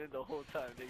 in the whole time, nigga.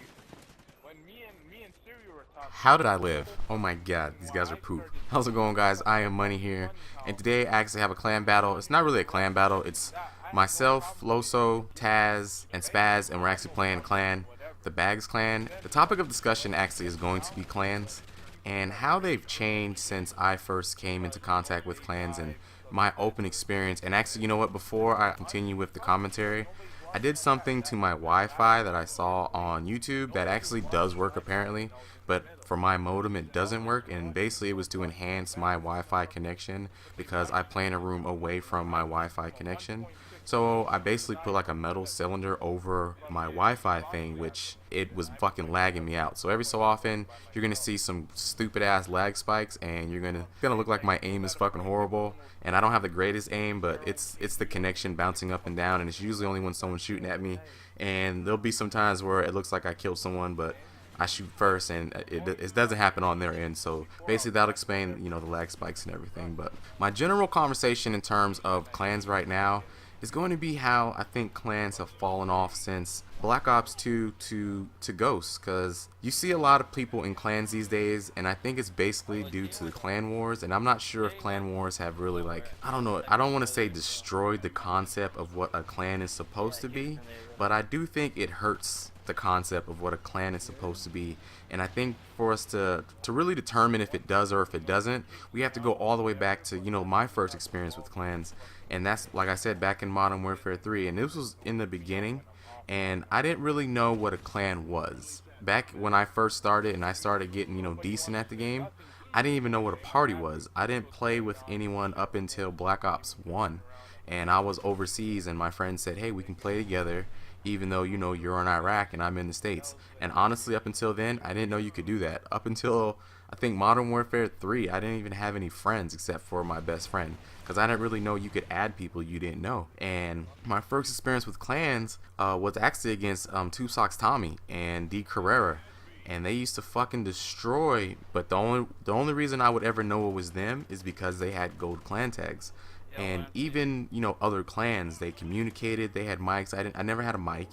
When me and Siri were talking, How did I live? Oh my god, these guys are poop. How's it going, guys? I am Money here, and today I actually have a clan battle. It's not really a clan battle, it's myself, Loso, Taz, and Spaz, and we're actually playing clan, the Bags clan. The topic of discussion actually is going to be clans, and how they've changed since I first came into contact with clans and my open experience. And actually, you know what, before I continue with the commentary, I did something to my Wi-Fi that I saw on YouTube that actually does work apparently, but for my modem it doesn't work, and basically it was to enhance my Wi-Fi connection because I play in a room away from my Wi-Fi connection. So I basically put like a metal cylinder over my Wi-Fi thing, which it was fucking lagging me out. So every so often you're gonna see some stupid ass lag spikes, and you're gonna look like my aim is fucking horrible. And I don't have the greatest aim, but it's the connection bouncing up and down, and it's usually only when someone's shooting at me. And there'll be some times where it looks like I killed someone, but I shoot first, and it doesn't happen on their end. So basically that'll explain, you know, the lag spikes and everything. But my general conversation in terms of clans right now is going to be how I think clans have fallen off since Black Ops 2 to Ghosts, because you see a lot of people in clans these days, and I think it's basically due to the clan wars. And I'm not sure if clan wars have really, like, I don't know, I don't want to say destroyed the concept of what a clan is supposed to be, but I do think it hurts the concept of what a clan is supposed to be. And I think for us to really determine if it does or if it doesn't, we have to go all the way back to, you know, my first experience with clans. And that's, like I said, back in Modern Warfare 3, and this was in the beginning, and I didn't really know what a clan was. Back when I first started and I started getting, you know, decent at the game, I didn't even know what a party was. I didn't play with anyone up until Black Ops 1, and I was overseas, and my friend said, hey, we can play together even though, you know, you're in Iraq and I'm in the States. And honestly, up until then, I didn't know you could do that. Up until, I think, Modern Warfare 3, I didn't even have any friends except for my best friend, because I didn't really know you could add people you didn't know. And my first experience with clans was actually against Two Socks Tommy and D Carrera, and they used to fucking destroy. But the only reason I would ever know it was them is because they had gold clan tags. And even, you know, other clans, they communicated, they had mics. I never had a mic.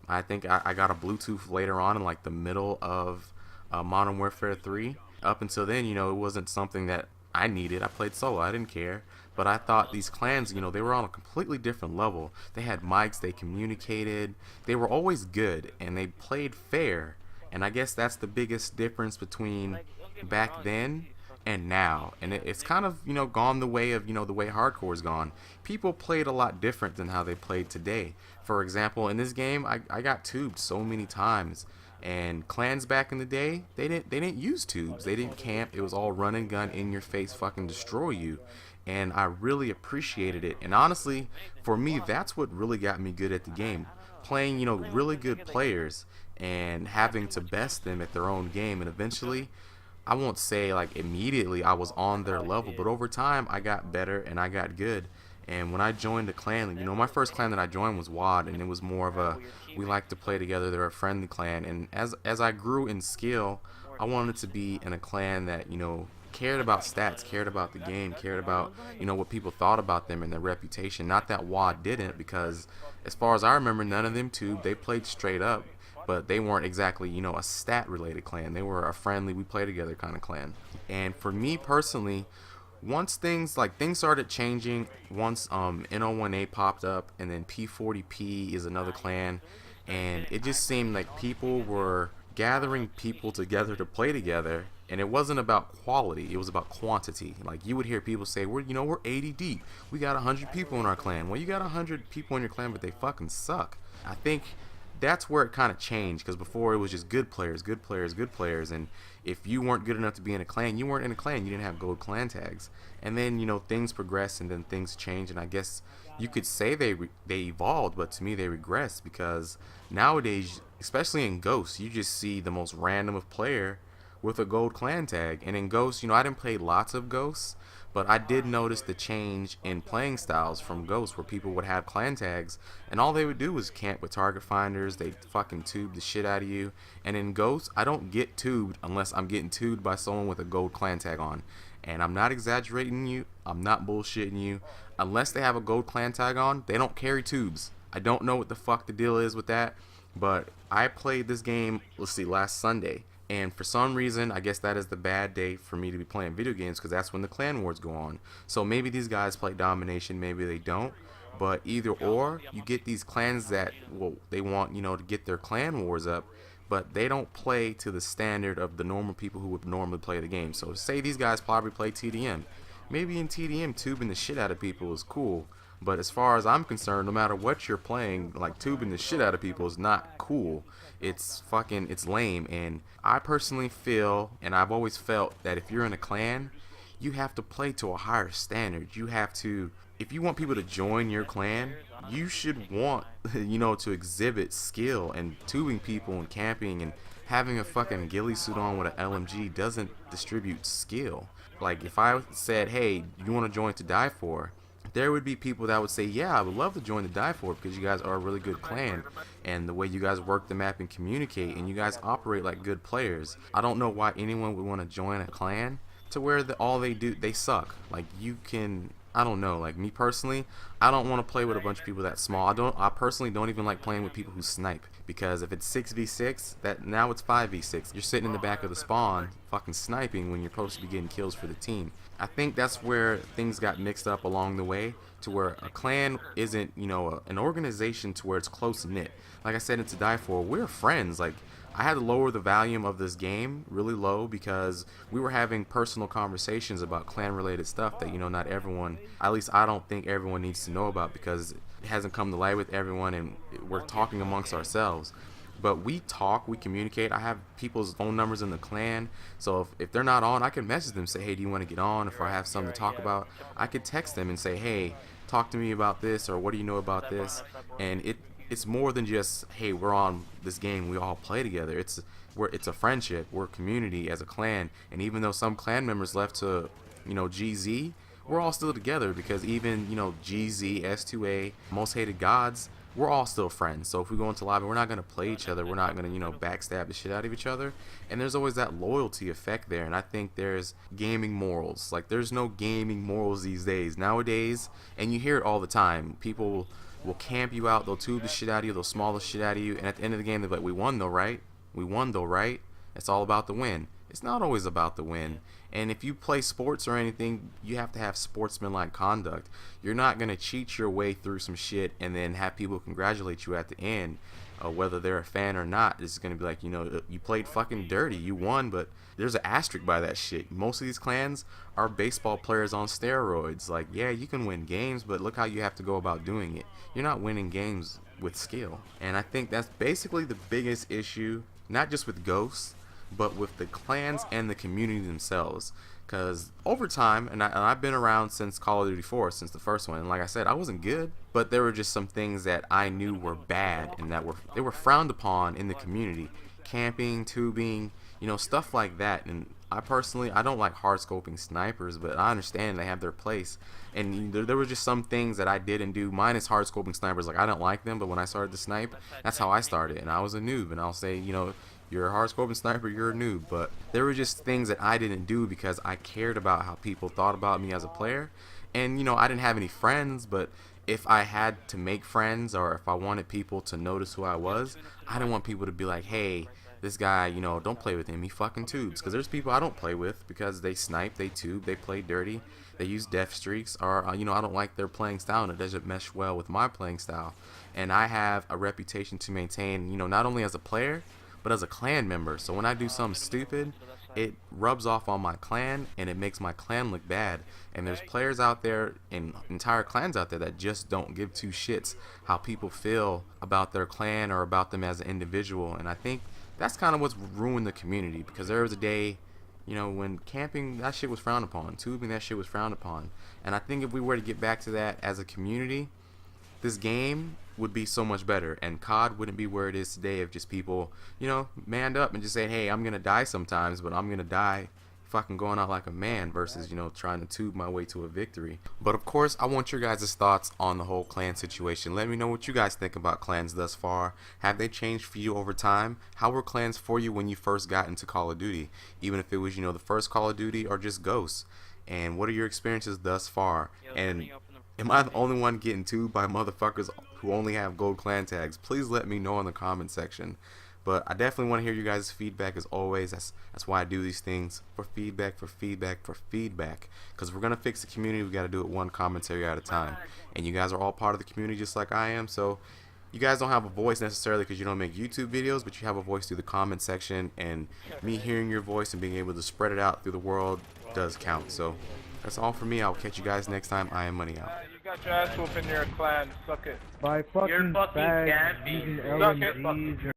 I think I got a Bluetooth later on in like the middle of Modern Warfare 3. Up until then, you know, it wasn't something that I needed. I played solo, I didn't care. But I thought these clans, you know, they were on a completely different level. They had mics, they communicated, they were always good, and they played fair. And I guess that's the biggest difference between back then and now. And it's kind of, you know, gone the way of, you know, the way hardcore's gone. People played a lot different than how they played today. For example, in this game, I got tubed so many times. And clans back in the day, they didn't use tubes. They didn't camp. It was all run and gun, in your face, fucking destroy you. And I really appreciated it. And honestly, for me, that's what really got me good at the game. Playing, you know, really good players and having to best them at their own game. And eventually, I won't say like immediately I was on their level, but over time I got better and I got good. And when I joined the clan, you know, my first clan that I joined was WAD, and it was more of a, we like to play together, they're a friendly clan. And as I grew in skill, I wanted to be in a clan that, you know, cared about stats, cared about the game, cared about, you know, what people thought about them and their reputation. Not that WAD didn't, because as far as I remember, none of them tubed. They played straight up, but they weren't exactly, you know, a stat related clan. They were a friendly, we play together kind of clan. And for me personally, once things started changing, once N01A popped up, and then P40P is another clan, and it just seemed like people were gathering people together to play together, and it wasn't about quality, it was about quantity. Like, you would hear people say, we're 80 deep, we got 100 people in our clan. Well, you got 100 people in your clan, but they fucking suck. I think that's where it kind of changed, because before it was just good players, good players, good players, and if you weren't good enough to be in a clan, you weren't in a clan, you didn't have gold clan tags. And then, you know, things progressed, and then things changed, and I guess you could say they evolved, but to me they regressed, because nowadays, especially in Ghosts, you just see the most random of player with a gold clan tag. And in Ghosts, you know, I didn't play lots of Ghosts, but I did notice the change in playing styles from Ghosts, where people would have clan tags and all they would do was camp with target finders. They'd fucking tube the shit out of you. And in Ghosts, I don't get tubed unless I'm getting tubed by someone with a gold clan tag on. And I'm not exaggerating you, I'm not bullshitting you. Unless they have a gold clan tag on, they don't carry tubes. I don't know what the fuck the deal is with that, but I played this game, let's see, last Sunday. And for some reason, I guess that is the bad day for me to be playing video games because that's when the clan wars go on. So maybe these guys play domination, maybe they don't. But either or, you get these clans that, well, they want, to get their clan wars up, but they don't play to the standard of the normal people who would normally play the game. So say these guys probably play TDM. Maybe in TDM, tubing the shit out of people is cool. But as far as I'm concerned, no matter what you're playing, like tubing the shit out of people is not cool. It's lame. And I personally feel, and I've always felt, that if you're in a clan, you have to play to a higher standard. You have to, if you want people to join your clan, you should want, to exhibit skill. And tubing people and camping and having a fucking ghillie suit on with an LMG doesn't distribute skill. Like if I said, hey, you want to join to die for, there would be people that would say, yeah, I would love to join the Die For because you guys are a really good clan and the way you guys work the map and communicate and you guys operate like good players. I don't know why anyone would want to join a clan to where all they do, they suck. Like you can, I don't know, like me personally, I don't want to play with a bunch of people that small. I personally don't even like playing with people who snipe because if it's 6v6, now it's 5v6. You're sitting in the back of the spawn fucking sniping when you're supposed to be getting kills for the team. I think that's where things got mixed up along the way to where a clan isn't, an organization to where it's close knit. Like I said, it's a Die For, we're friends. Like I had to lower the volume of this game really low because we were having personal conversations about clan related stuff that, not everyone, at least I don't think everyone needs to know about because it hasn't come to light with everyone and we're talking amongst ourselves. But we talk, we communicate. I have people's phone numbers in the clan, so if they're not on, I can message them, say, hey, do you want to get on? If I have something to talk about, I could text them and say, hey, talk to me about this, or what do you know about this? And it's more than just, hey, we're on this game, we all play together. It's a friendship, we're a community as a clan, and even though some clan members left to, GZ, we're all still together because even, GZ, S2A, Most Hated Gods, we're all still friends. So if we go into lobby, we're not going to play each other. We're not going to, backstab the shit out of each other. And there's always that loyalty effect there. And I think there's gaming morals. Like, there's no gaming morals these days. Nowadays, and you hear it all the time, people will camp you out. They'll tube the shit out of you. They'll small the shit out of you. And at the end of the game, they're like, we won though, right? We won though, right? It's all about the win. It's not always about the win. And if you play sports or anything, you have to have sportsmanlike conduct. You're not going to cheat your way through some shit and then have people congratulate you at the end. Whether they're a fan or not, it's going to be like, you played fucking dirty. You won, but there's an asterisk by that shit. Most of these clans are baseball players on steroids. Like, yeah, you can win games, but look how you have to go about doing it. You're not winning games with skill. And I think that's basically the biggest issue, not just with Ghosts, but with the clans and the community themselves. Because over time, and I've been around since Call of Duty 4, since the first one, and like I said, I wasn't good, but there were just some things that I knew were bad and that they were frowned upon in the community. Camping, tubing, stuff like that. And I personally, I don't like hard scoping snipers, but I understand they have their place. And there were just some things that I didn't do. Mine is hard scoping snipers. Like, I don't like them, but when I started to snipe, that's how I started. And I was a noob, and I'll say, you're a hard scoping sniper, you're a noob. But there were just things that I didn't do because I cared about how people thought about me as a player. And, I didn't have any friends, but if I had to make friends or if I wanted people to notice who I was, I didn't want people to be like, hey, this guy, don't play with him, he fucking tubes. Because there's people I don't play with because they snipe, they tube, they play dirty, they use death streaks, or, I don't like their playing style and it doesn't mesh well with my playing style. And I have a reputation to maintain, not only as a player, but as a clan member. So when I do something stupid, it rubs off on my clan and it makes my clan look bad. And there's players out there and entire clans out there that just don't give two shits how people feel about their clan or about them as an individual. And I think that's kind of what's ruined the community, because there was a day, when camping, that shit was frowned upon, tubing, that shit was frowned upon. And I think if we were to get back to that as a community, this game would be so much better, and COD wouldn't be where it is today if just people, manned up and just saying, hey, I'm gonna die sometimes, but I'm gonna die fucking going out like a man versus, trying to tube my way to a victory. But of course, I want your guys' thoughts on the whole clan situation. Let me know what you guys think about clans thus far. Have they changed for you over time? How were clans for you when you first got into Call of Duty? Even if it was, the first Call of Duty or just Ghosts. And what are your experiences thus far? And Am I the only one getting tubed by motherfuckers who only have gold clan tags? Please let me know in the comment section. But I definitely want to hear you guys' feedback as always. That's why I do these things, for feedback, for feedback, for feedback. Because if we're going to fix the community, we got to do it one commentary at a time. And you guys are all part of the community just like I am. So you guys don't have a voice necessarily because you don't make YouTube videos, but you have a voice through the comment section. And me hearing your voice and being able to spread it out through the world does count. So that's all for me. I'll catch you guys next time. I am Money out. You got your ass whooped in your clan. Suck it. By fucking You're fucking bags gassy. using Suck it. LMGs.